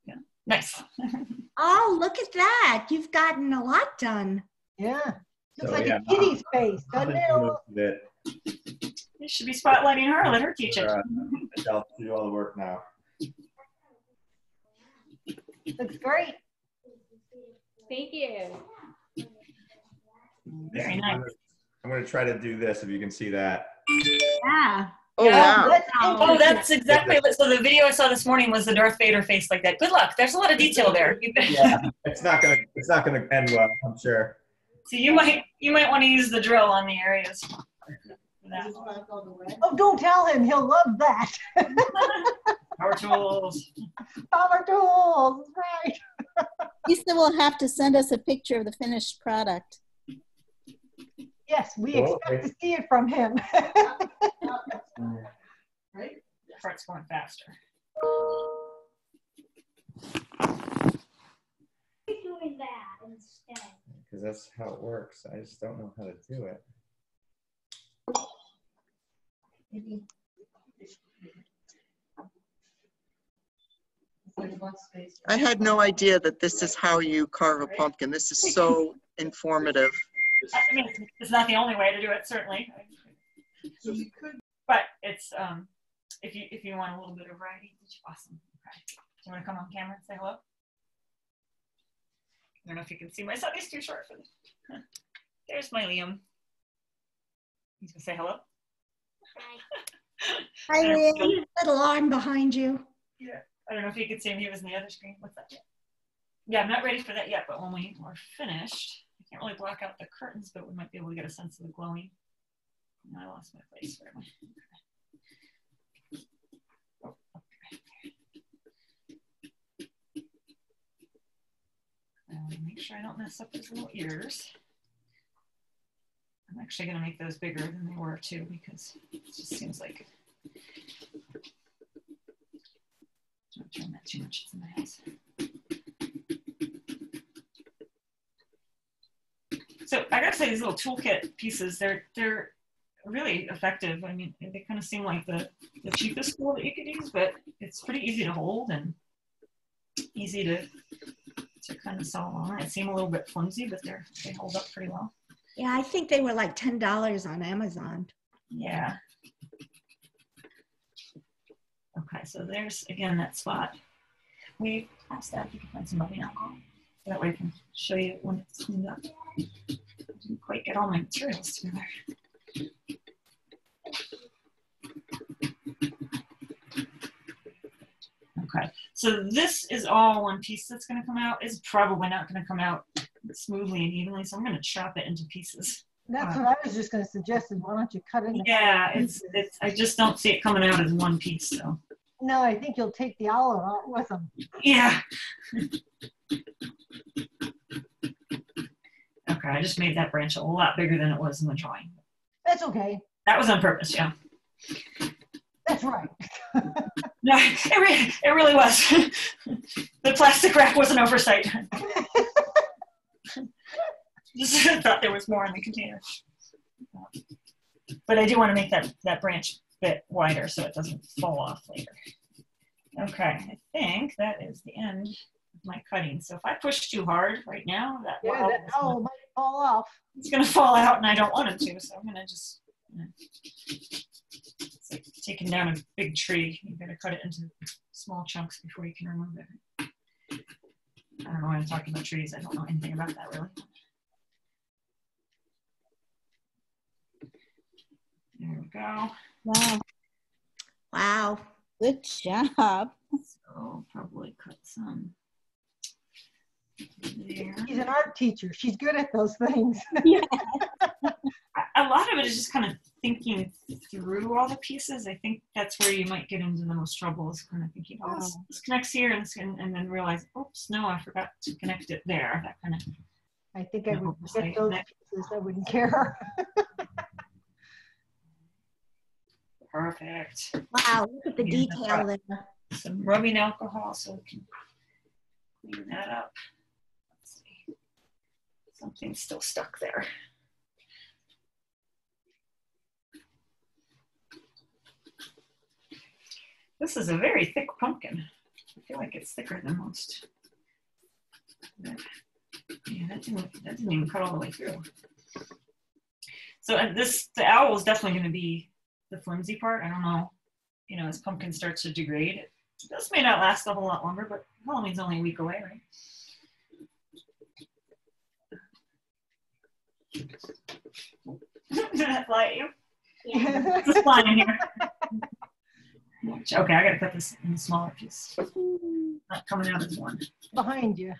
Yeah. Nice. Oh, look at that. You've gotten a lot done. Yeah. Looks So, like yeah, a kitty's face, doesn't it? Most of it, You should be spotlighting her. Let her teach it. I'll do all the work now. Looks great. Thank you. Very nice. I'm going to try to do this if you can see that. Yeah. Oh, Yeah. wow. That's Oh, interesting. that's exactly what, so the video I saw this morning was the Darth Vader face like that. Good luck. There's a lot of detail there. Yeah, it's not gonna end well, I'm sure. So you might want to use the drill on the areas. For that. Oh, don't tell him. He'll love that. Power tools. Power tools, right. Lisa will have to send us a picture of the finished product. Yes, we Well, expect to see it from him. Part's going faster. Doing that instead. Because that's how it works. I just don't know how to do it. I had no idea that this is how you carve a pumpkin. This is so informative. I mean, it's not the only way to do it, certainly. But it's if you want a little bit of variety, it's awesome. Okay. Do you want to come on camera and say hello? I don't know if you can see my son. He's too short for this. There's my Liam. He's gonna say hello. Hi, Liam. Little arm behind you. Yeah. I don't know if you could see him. He was in the other screen. What's that? Yeah, I'm not ready for that yet, but when we are finished, I can't really block out the curtains, but we might be able to get a sense of the glowing. No, I lost my place. Where am I? Oh, okay. Make sure I don't mess up his little ears. I'm actually going to make those bigger than they were too, because it just seems like don't turn that too much. It's in my house. So I gotta say, these little toolkit pieces, they're really effective. I mean, they kind of seem like the cheapest tool that you could use, but it's pretty easy to hold and easy to kind of sew on. It seem a little bit flimsy, but they hold up pretty well. Yeah, I think they were like $10 on Amazon. Yeah. Okay, so there's, again, that spot. We asked that if you can find some rubbing alcohol. So that way I can show you when it's cleaned up. I didn't quite get all my materials together. Okay, so this is all one piece that's going to come out. It's probably not going to come out smoothly and evenly, so I'm going to chop it into pieces. That's what I was just going to suggest. Is why don't you cut it? Yeah, it's. I just don't see it coming out as one piece. So. No, I think you'll take the olive out with them. Yeah. Okay, I just made that branch a lot bigger than it was in the drawing. That's okay. That was on purpose, yeah. That's right. No, it really was. The plastic wrap was an oversight. Just thought there was more in the container. But I do want to make that branch a bit wider so it doesn't fall off later. Okay, I think that is the end of my cutting. So if I push too hard right now, that might fall off. It's going to fall out, and I don't want it to. So I'm going to just. It's like taking down a big tree. You got to cut it into small chunks before you can remove it. I don't know why I'm talking about trees. I don't know anything about that really. There we go. Wow. Wow. Good job. So probably cut some there. She's an art teacher. She's good at those things. Yeah. A lot of it is just kind of thinking through all the pieces. I think that's where you might get into the most trouble, is kind of thinking, oh, this connects here, and then realize, oops, no, I forgot to connect it there. That kind of. I think I would get those pieces. I wouldn't care. Perfect. Wow, look at the detail there. Some rubbing alcohol so we can clean that up. Let's see. Something's still stuck there. This is a very thick pumpkin. I feel like it's thicker than most. Yeah, that didn't even cut all the way through. So the owl is definitely going to be the flimsy part. I don't know, as pumpkin starts to degrade, this may not last a whole lot longer, but Halloween's only a week away, right? Did that fly at you? Yeah. It's flying here. Okay, I gotta cut this in a smaller piece. Not coming out as one. Behind you.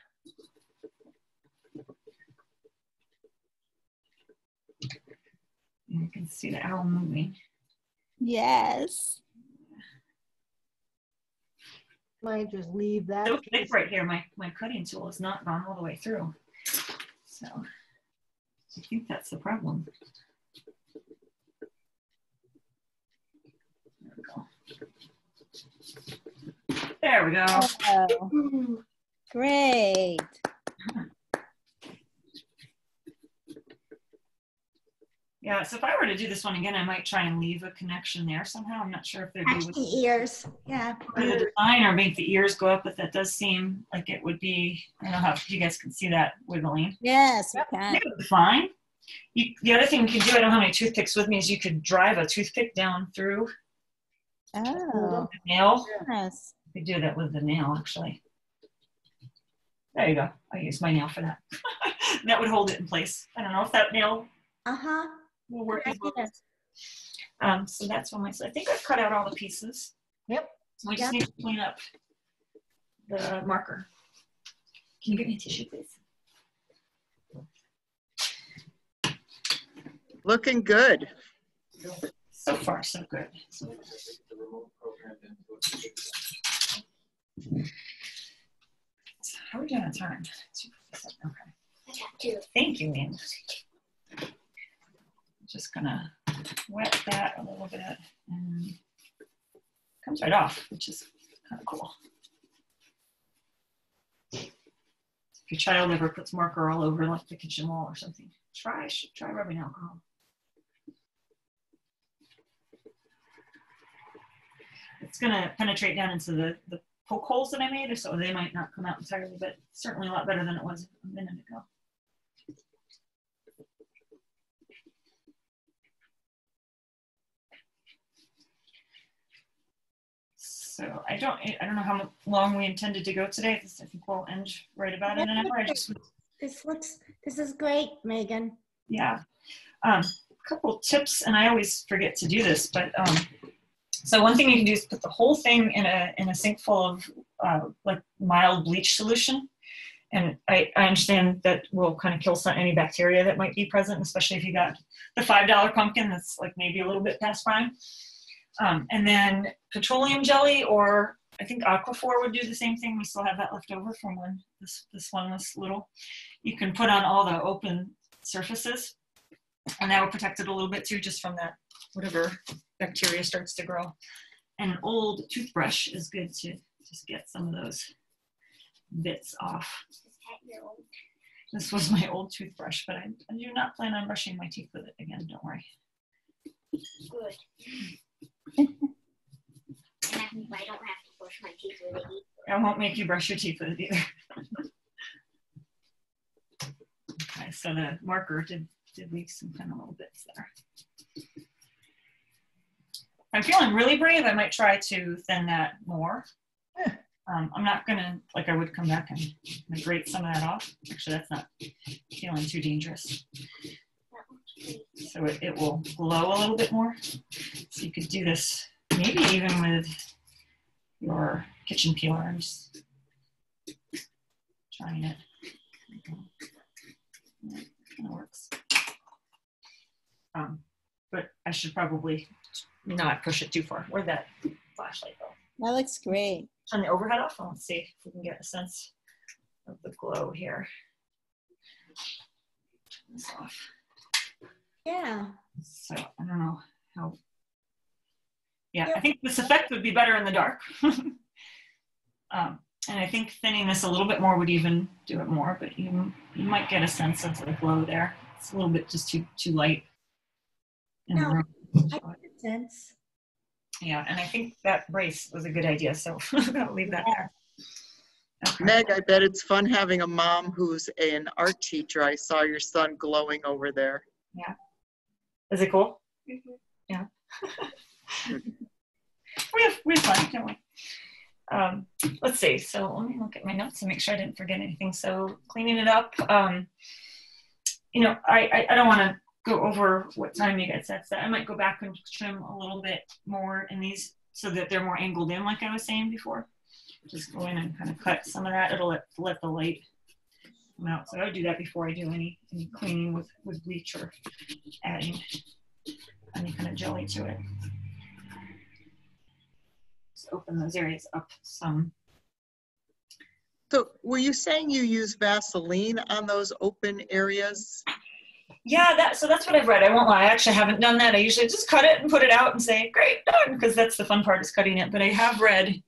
You can see the owl moving. Yes. Might just leave that. So thick right here. My cutting tool has not gone all the way through. So I think that's the problem. There we go. There we go. Oh, great. Yeah, so if I were to do this one again, I might try and leave a connection there somehow. I'm not sure if there'd be Catch with the ears. Yeah. the design or make the ears go up, but that does seem like it would be, I don't know how you guys can see that wiggling. Yes, you can. It would be fine. The other thing you could do, I don't have any toothpicks with me, is you could drive a toothpick down through Oh, the nail. yes. You could do that with the nail, actually. There you go. I use my nail for that. That would hold it in place. I don't know if that nail Uh-huh. will work as well. Yes. So that's one I think I've cut out all the pieces. Yep. So we just need to clean up the marker. Can you get me a tissue, please? Looking good. So far, so good. How are we doing on time? Okay. I got two. Thank you, Lynn. Just gonna wet that a little bit, and it comes right off, which is kind of cool. If your child ever puts marker all over like the kitchen wall or something, try rubbing alcohol. It's gonna penetrate down into the poke holes that I made, so they might not come out entirely, but certainly a lot better than it was a minute ago. So I don't know how long we intended to go today. I think we'll end right about in an hour. This is great, Megan. Yeah. A couple tips, and I always forget to do this, but so one thing you can do is put the whole thing in a sink full of like mild bleach solution. And I understand that will kind of kill any bacteria that might be present, especially if you got the $5 pumpkin that's like maybe a little bit past prime. And then petroleum jelly, or I think Aquaphor would do the same thing. We still have that left over from when this one was little. You can put on all the open surfaces, and that will protect it a little bit too, just from that whatever bacteria starts to grow. And an old toothbrush is good to just get some of those bits off. This was my old toothbrush, but I do not plan on brushing my teeth with it again, don't worry. Good. And I don't have to brush my teeth with it either. I won't make you brush your teeth with it either. Okay, so the marker did leave some kind of little bits there. If I'm feeling really brave, I might try to thin that more. I'm not gonna, like I would come back and grate some of that off. Actually, that's not feeling too dangerous. So it will glow a little bit more. So you could do this maybe even with your kitchen peeler. I'm just trying it. Yeah, kind of works. But I should probably not push it too far. Where'd that flashlight go? That looks great. Turn the overhead off and let's see if we can get a sense of the glow here. Turn this off. Yeah. So I don't know how. Yeah, I think this effect would be better in the dark. And I think thinning this a little bit more would even do it more, but you might get a sense of the glow there. It's a little bit just too light. In the No, room. I get sense. Yeah, and I think that brace was a good idea, so I'll leave that there. Okay. Meg, I bet it's fun having a mom who's an art teacher. I saw your son glowing over there. Yeah. Is it cool? Yeah. we have fun, don't we? Let's see. So let me look at my notes and make sure I didn't forget anything. So cleaning it up. You know, I don't want to go over what time you guys set. So I might go back and trim a little bit more in these so that they're more angled in, like I was saying before. Just go in and kind of cut some of that. It'll let the light come out. So I would do that before I do any cleaning with bleach or adding any kind of jelly to it. Just open those areas up some. So were you saying you use Vaseline on those open areas? Yeah, so that's what I've read. I won't lie. I actually haven't done that. I usually just cut it and put it out and say, great, done, because that's the fun part is cutting it. But I have read,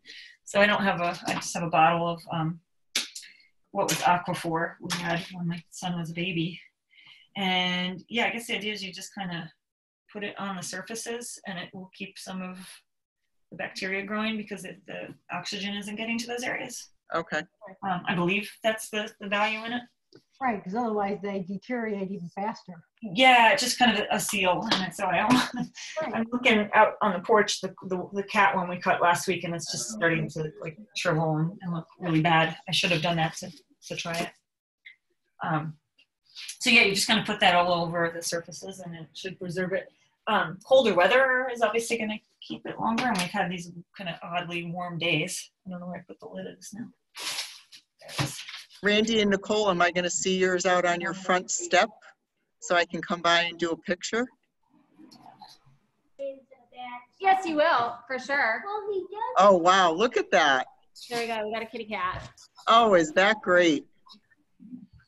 so I just have a bottle of what was Aquaphor we had when my son was a baby. And yeah, I guess the idea is you just kind of put it on the surfaces and it will keep some of the bacteria growing because the oxygen isn't getting to those areas. Okay. I believe that's the value in it. Right, because otherwise they deteriorate even faster. Yeah, it's just kind of a seal in its oil. Right. I'm looking out on the porch, the cat one we cut last week, and it's just starting to like shrivel and look really bad. I should have done that to try it. So yeah, you just kind of put that all over the surfaces and it should preserve it. Colder weather is obviously going to keep it longer, and we've had these kind of oddly warm days. I don't know where I put the lid of this now. There it is. Randy and Nicole, am I going to see yours out on your front step so I can come by and do a picture? Yes, you will, for sure. Oh, wow. Look at that. There we go. We got a kitty cat. Oh, is that great?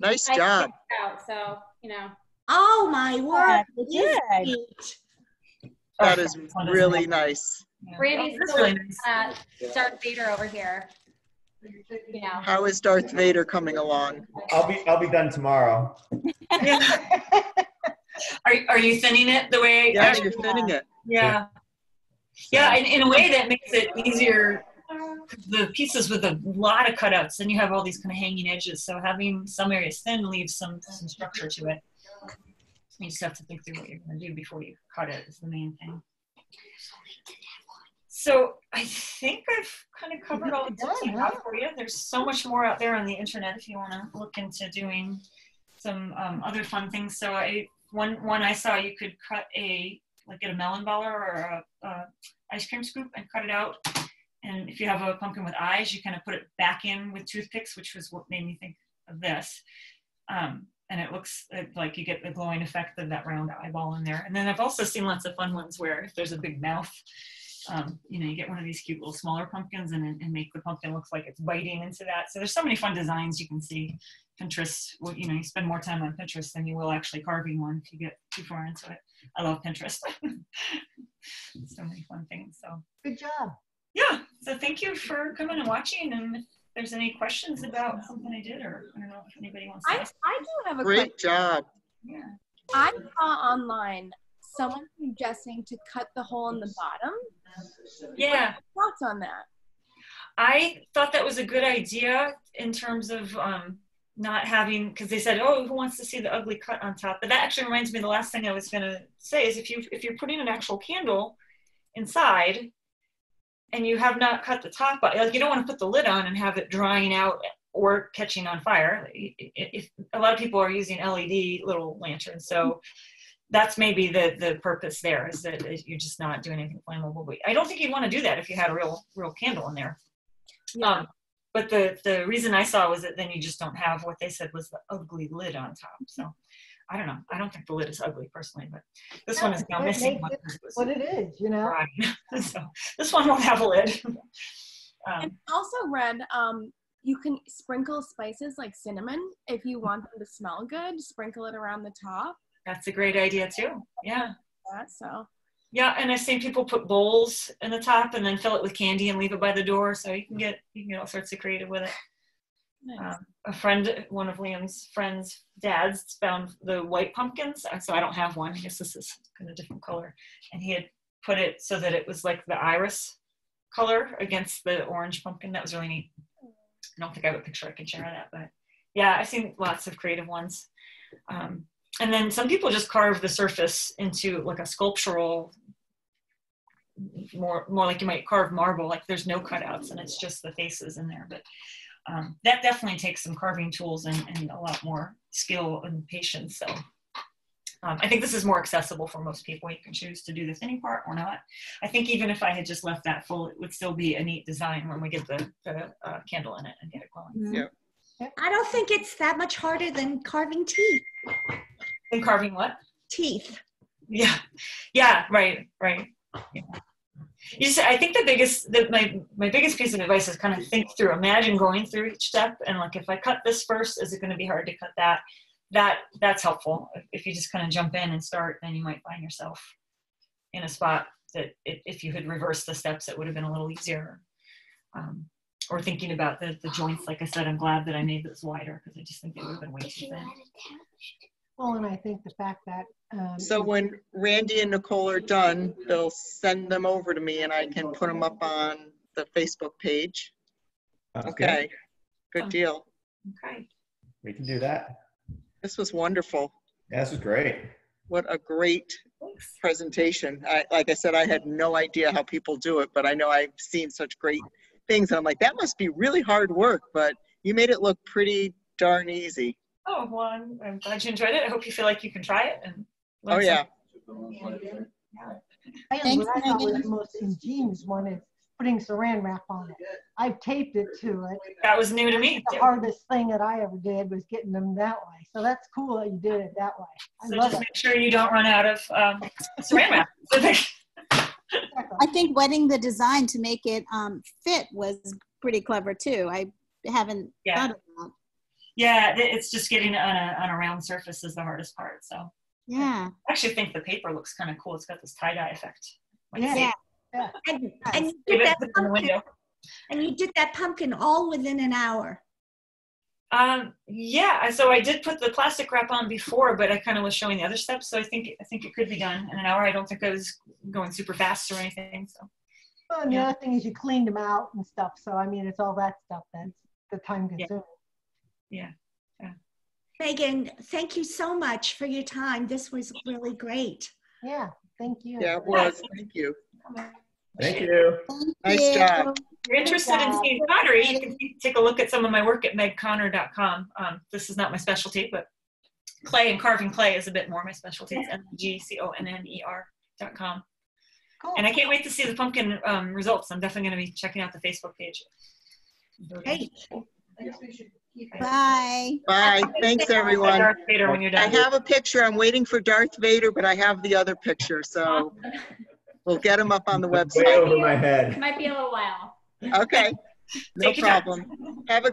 Nice I job. picked it out, so, you know. Oh my word. It is cute. That is really nice. Yeah. Randy's That's really nice. Darth Vader over here. You know. How is Darth Vader coming along? I'll be done tomorrow. Are you thinning it the way? Yeah, you're thinning it. Yeah. Yeah, and in a way that makes it easier. The pieces with a lot of cutouts, then you have all these kind of hanging edges. So having some areas thin leaves some structure to it. You just have to think through what you're going to do before you cut it is the main thing. So I think I've kind of covered all the tips I have for you. There's so much more out there on the internet if you want to look into doing some other fun things. So one I saw you could cut get a melon baller or a ice cream scoop and cut it out. And if you have a pumpkin with eyes, you kind of put it back in with toothpicks, which was what made me think of this. And it looks like you get the glowing effect of that round eyeball in there. And then I've also seen lots of fun ones where if there's a big mouth, you get one of these cute little smaller pumpkins and make the pumpkin look like it's biting into that. So there's so many fun designs you can see. Pinterest, you spend more time on Pinterest than you will actually carving one if you get too far into it. I love Pinterest. So many fun things. So Good job. yeah, so thank you for coming and watching. And if there's any questions about something I did, or I don't know if anybody wants to ask. I do have a question. Great job. Yeah. I saw online someone suggesting to cut the hole in the bottom. Yeah. Thoughts on that? I thought that was a good idea in terms of not having, because they said, oh, who wants to see the ugly cut on top? But that actually reminds me, the last thing I was going to say is if you're putting an actual candle inside and you have not cut the top, you don't want to put the lid on and have it drying out or catching on fire. If a lot of people are using LED little lanterns, so that's maybe the purpose there, is that you're just not doing anything flammable. But I don't think you'd want to do that if you had a real candle in there. Yeah. But the reason I saw was that then you just don't have what they said was the ugly lid on top. So I don't know. I don't think the lid is ugly personally, but this one is now missing one. What it is, Right. So this one won't have a lid. And also read you can sprinkle spices like cinnamon if you want them to smell good. Sprinkle it around the top. That's a great idea too. Yeah. So Yeah, and I've seen people put bowls in the top and then fill it with candy and leave it by the door, so you can get all sorts of creative with it. Nice. A friend, one of Liam's friends' dads, found the white pumpkins, so I don't have one. I guess this is kind of different color, and he had put it so that it was like the iris color against the orange pumpkin. That was really neat. I don't think I have a picture I can share of that, but yeah, I've seen lots of creative ones. And then some people just carve the surface into like a sculptural, more like you might carve marble, like there's no cutouts and it's just the faces in there. But that definitely takes some carving tools and a lot more skill and patience. So I think this is more accessible for most people. You can choose to do the thinning part or not. I think even if I had just left that full, it would still be a neat design when we get the candle in it and get it glowing. Yeah. I don't think it's that much harder than carving teeth. And carving what? Teeth. Yeah, right. Yeah. I think my biggest piece of advice is kind of think through, imagine going through each step, and like if I cut this first, is it going to be hard to cut that? That's helpful. If you just kind of jump in and start, then you might find yourself in a spot that if you had reversed the steps, it would have been a little easier. Or thinking about the joints, like I said, I'm glad that I made those wider because I just think they would have been way too thin. Well, and I think the fact that. So when Randy and Nicole are done, they'll send them over to me and I can put them up on the Facebook page. Okay, good deal. Okay. We can do that. This was wonderful. Yeah, this was great. What a great Thanks. presentation. Like I said, I had no idea how people do it, but I know I've seen such great things. And I'm like, that must be really hard work, but you made it look pretty darn easy. Oh, well, I'm glad you enjoyed it. I hope you feel like you can try it. And Oh, yeah. Thanks, What I thought was Megan. the most ingenious one is putting saran wrap on it. I've taped it to it. that was new to me. The hardest thing that I ever did was getting them that way. So that's cool that you did it that way. I So love just it. make sure you don't run out of saran wrap. I think wetting the design to make it fit was pretty clever too. I haven't Yeah. thought of that. Yeah, it's just getting it on a round surface is the hardest part. So Yeah. I actually think the paper looks kind of cool. It's got this tie-dye effect. Like, Yeah. see, Yeah. And you give did it that in the pumpkin, window. and you did that pumpkin all within an hour. Yeah, so I did put the plastic wrap on before, but I kind of was showing the other steps. So I think it could be done in an hour. I don't think I was going super fast or anything. So Well, and the Yeah. other thing is you cleaned them out and stuff. So, I mean, it's all that stuff that's the time consuming. Megan, thank you so much for your time. This was really great. Yeah. Thank you. Yeah, it was. Thank you. Thank you. Nice you. job. if you're interested in seeing pottery, you can take a look at some of my work at megconner.com. This is not my specialty, but clay and carving clay is a bit more my specialty. It's megconner.com. Cool. And I can't wait to see the pumpkin results. I'm definitely going to be checking out the Facebook page. Great. Bye. Bye. Thanks, everyone. Darth Vader when you're I done. have a picture. I'm waiting for Darth Vader, but I have the other picture. So we'll get them up on the Way website. over my head. Might be a little while. Okay. No Take your time. problem. Have a